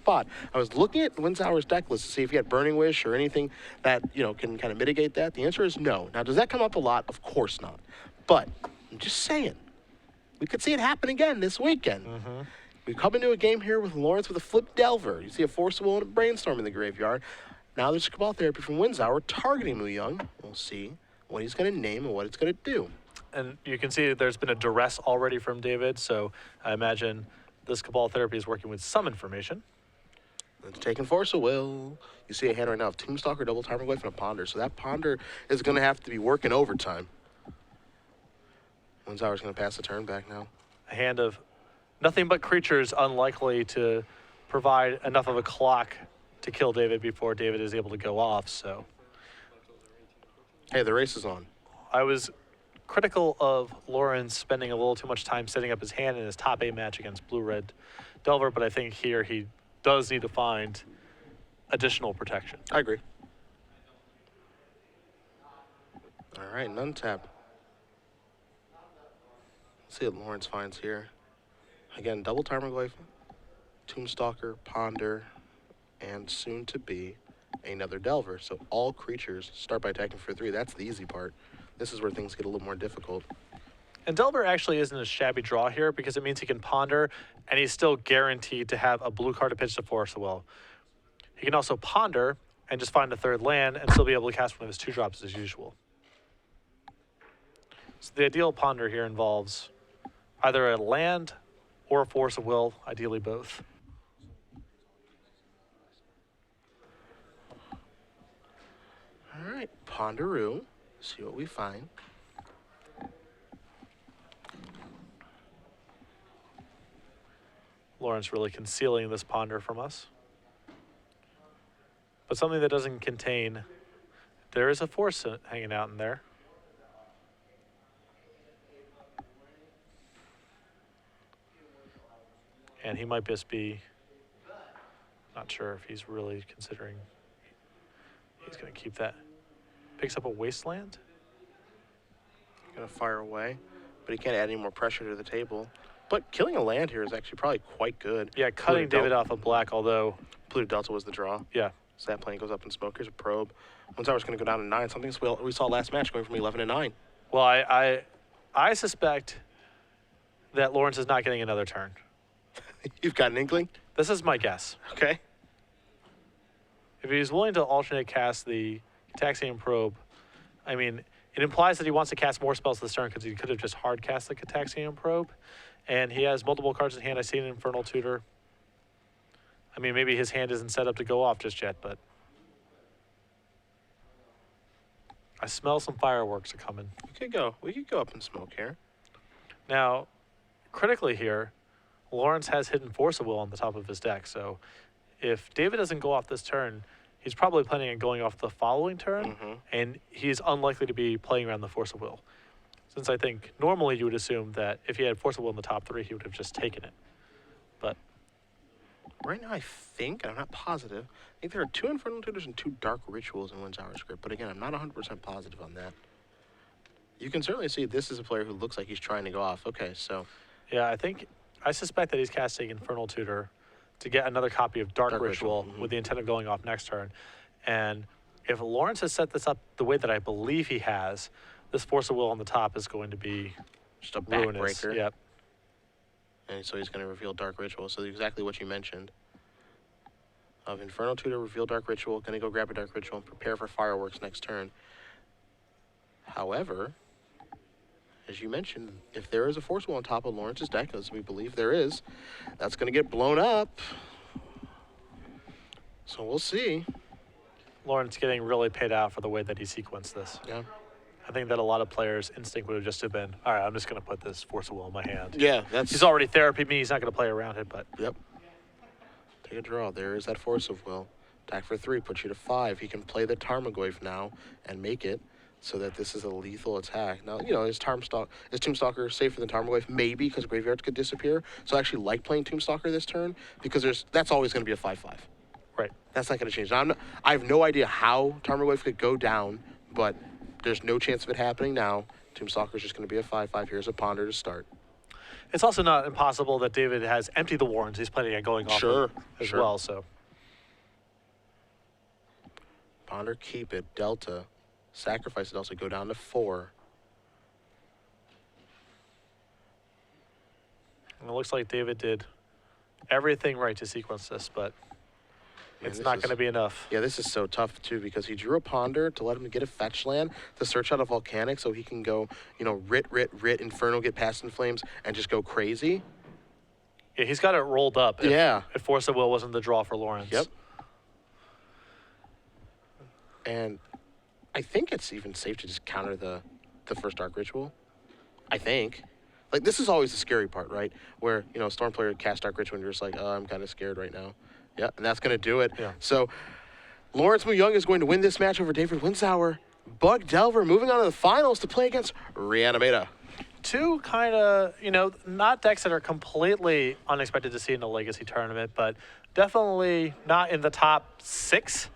spot. I was looking at Winsauer's deck list to see if he had Burning Wish or anything that, you know, can kind of mitigate that. The answer is no. Now, does that come up a lot? Of course not. But I'm just saying, we could see it happen again this weekend. We come into a game here with Laurence with a flip Delver. You see a Forcible and a Brainstorm in the graveyard. Now there's Cabal Therapy from Winsauer targeting Mu Young. We'll see what he's going to name and what it's going to do. And you can see there's been a duress already from David, so I imagine this Cabal Therapy is working with some information. It's taking Force of Will. You see a hand right now of Tombstalker, Double Tarmogoyf, and a Ponder. So that Ponder is going to have to be working overtime. Winsauer's going to pass the turn back now. A hand of nothing but creatures unlikely to provide enough of a clock to kill David before David is able to go off, so. Hey, the race is on. I was critical of Laurence spending a little too much time setting up his hand in his top 8 match against Blue-Red Delver, but I think here he does need to find additional protection. I agree. All right, none tap. Let's see what Laurence finds here. Again, Double Tarmogoyf, Tombstalker, Ponder, and soon to be another Delver. So all creatures start by attacking for 3. That's the easy part. This is where things get a little more difficult. And Delver actually isn't a shabby draw here because it means he can Ponder, and he's still guaranteed to have a blue card to pitch to Force of Will. He can also Ponder and just find a 3rd land and still be able to cast one of his 2-drops as usual. So the ideal Ponder here involves either a land or a Force of Will, ideally both. All right, Ponderoo. See what we find. Laurence really concealing this Ponder from us. But something that doesn't contain, there is a Force hanging out in there. And he might just be, not sure if he's really considering, he's going to keep that. Picks up a Wasteland. Going to fire away, but he can't add any more pressure to the table. But killing a land here is actually probably quite good. Yeah, cutting David off of black, although... Polluted Delta was the draw. Yeah. So that plane goes up in smoke. Here's a probe. Winsauer's going to go down to 9. Something we saw last match going from 11 to 9. Well, I suspect that Laurence is not getting another turn. You've got an inkling? This is my guess. Okay. If he's willing to alternate cast the Cataxian Probe, I mean, it implies that he wants to cast more spells this turn because he could have just hard cast the Cataxian Probe. And he has multiple cards in hand. I see an Infernal Tutor. I mean, maybe his hand isn't set up to go off just yet, but I smell some fireworks are coming. We could go up in smoke here. Now, critically here, Laurence has hidden Force of Will on the top of his deck. So if David doesn't go off this turn, he's probably planning on going off the following turn, and he's unlikely to be playing around the Force of Will. Since I think normally you would assume that if he had Force of Will in the top 3, he would have just taken it. But right now, I think, and I'm not positive, I think there are 2 Infernal Tutors and 2 Dark Rituals in Winsauer's script. But again, I'm not 100% positive on that. You can certainly see this is a player who looks like he's trying to go off. Okay, so. Yeah, I suspect that he's casting Infernal Tutor to get another copy of Dark Ritual with the intent of going off next turn. And if Laurence has set this up the way that I believe he has, this Force of Will on the top is going to be just a ruinous. backbreaker. Yep. And so he's going to reveal Dark Ritual. So exactly what you mentioned. Of Infernal Tutor, reveal Dark Ritual, going to go grab a Dark Ritual and prepare for fireworks next turn. However, as you mentioned, if there is a Force Will on top of Laurence's deck, as we believe there is, that's going to get blown up. So we'll see. Laurence getting really paid out for the way that he sequenced this. Yeah. I think that a lot of players' instinct would have just been, all right, I'm just going to put this Force of Will in my hand. Yeah, that's... He's already therapy me. He's not going to play around it, but... Yep. Take a draw. There is that Force of Will. Attack for 3, puts you to 5. He can play the Tarmogoyf now and make it so that this is a lethal attack. Now, you know, is Tombstalker safer than Tarmogoyf? Maybe, because graveyards could disappear. So I actually like playing Tombstalker this turn, because that's always going to be a 5/5. Right. That's not going to change. Now, I have no idea how Tarmogoyf could go down, but there's no chance of it happening now. Tombstalker is just going to be a 5/5. Here's a Ponder to start. It's also not impossible that David has emptied the Warrens. He's planning on going off Sure, as sure. well. So Ponder, keep it. Delta. Sacrifice it. Also go down to 4. and it looks like David did everything right to sequence this, but Man, it's this not is- going to be enough. Yeah, this is so tough, too, because he drew a Ponder to let him get a fetch land to search out a Volcanic so he can go, Rit, Inferno, get past in Flames, and just go crazy. Yeah, he's got it rolled up. Yeah. If Force of Will wasn't the draw for Laurence. Yep. And I think it's even safe to just counter the first Dark Ritual. I think. Like, this is always the scary part, right? Where, Storm player casts Dark Ritual and you're just like, oh, I'm kind of scared right now. Yeah, and that's going to do it. Yeah. So, Laurence Young is going to win this match over David Winsauer. Bug Delver moving on to the finals to play against Reanimator. Two kind of, not decks that are completely unexpected to see in a Legacy tournament, but definitely not in the top 6